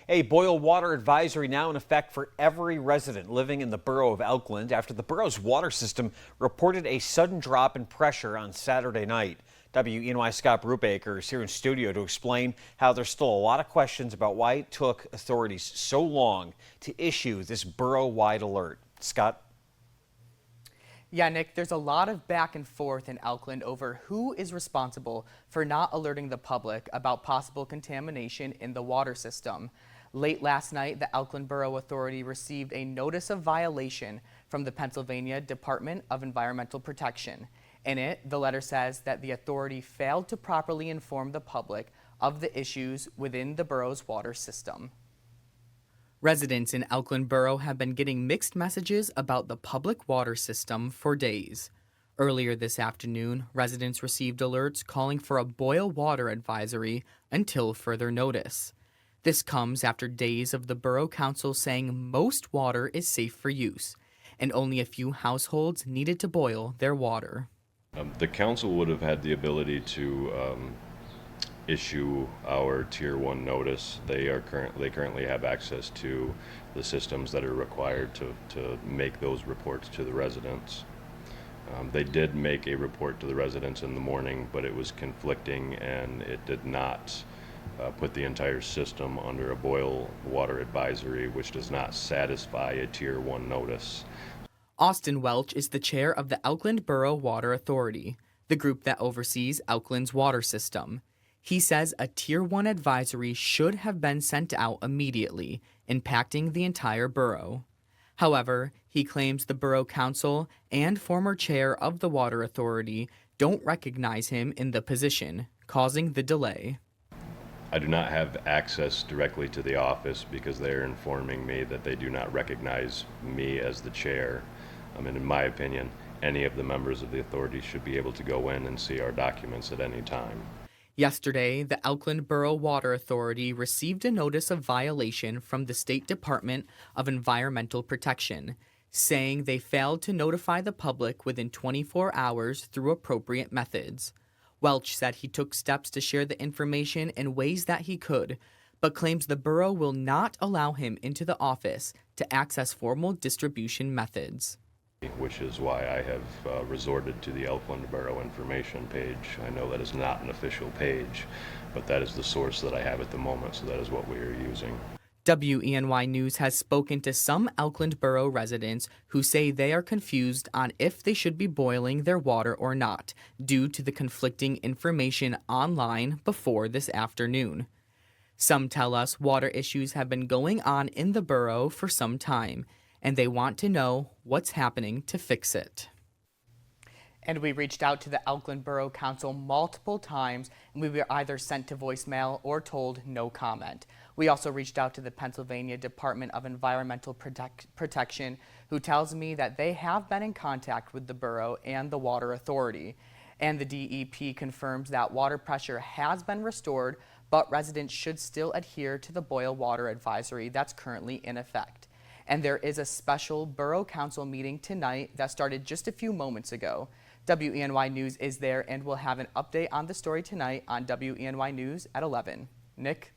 A boil water advisory now in effect for every resident living in the borough of Elkland after the borough's water system reported a sudden drop in pressure on Saturday night. WENY Scott Brubaker is here in studio to explain how there's still a lot of questions about why it took authorities so long to issue this borough-wide alert. Scott? Yeah, Nick, there's a lot of back and forth in Elkland over who is responsible for not alerting the public about possible contamination in the water system. Late last night, the Elkland Borough Authority received a notice of violation from the Pennsylvania Department of Environmental Protection. In it, the letter says that the authority failed to properly inform the public of the issues within the borough's water system. Residents in Elkland Borough have been getting mixed messages about the public water system for days. Earlier this afternoon, residents received alerts calling for a boil water advisory until further notice. This comes after days of the Borough Council saying most water is safe for use, and only a few households needed to boil their water. The council would have had the ability to issue our Tier 1 notice. They currently have access to the systems that are required to make those reports to the residents. They did make a report to the residents in the morning, but it was conflicting and it did not put the entire system under a boil water advisory, which does not satisfy a Tier 1 notice. Austin Welch is the chair of the Elkland Borough Water Authority, the group that oversees Elkland's water system. He says a Tier 1 advisory should have been sent out immediately, impacting the entire borough. However, he claims the Borough Council and former chair of the Water Authority don't recognize him in the position, causing the delay. I do not have access directly to the office because they are informing me that they do not recognize me as the chair. In my opinion, any of the members of the authority should be able to go in and see our documents at any time. Yesterday, the Elkland Borough Water Authority received a notice of violation from the State Department of Environmental Protection, saying they failed to notify the public within 24 hours through appropriate methods. Welch said he took steps to share the information in ways that he could, but claims the borough will not allow him into the office to access formal distribution methods. Which is why I have resorted to the Elkland Borough information page. I know that is not an official page, but that is the source that I have at the moment, so that is what we are using. WENY News has spoken to some Elkland Borough residents who say they are confused on if they should be boiling their water or not, due to the conflicting information online before this afternoon. Some tell us water issues have been going on in the borough for some time, and they want to know what's happening to fix it. And we reached out to the Elkland Borough Council multiple times, and we were either sent to voicemail or told no comment. We also reached out to the Pennsylvania Department of Environmental Protection, who tells me that they have been in contact with the borough and the Water Authority. And the DEP confirms that water pressure has been restored, but residents should still adhere to the boil water advisory that's currently in effect. And there is a special Borough Council meeting tonight that started just a few moments ago. WENY News is there and will have an update on the story tonight on WENY News at 11. Nick?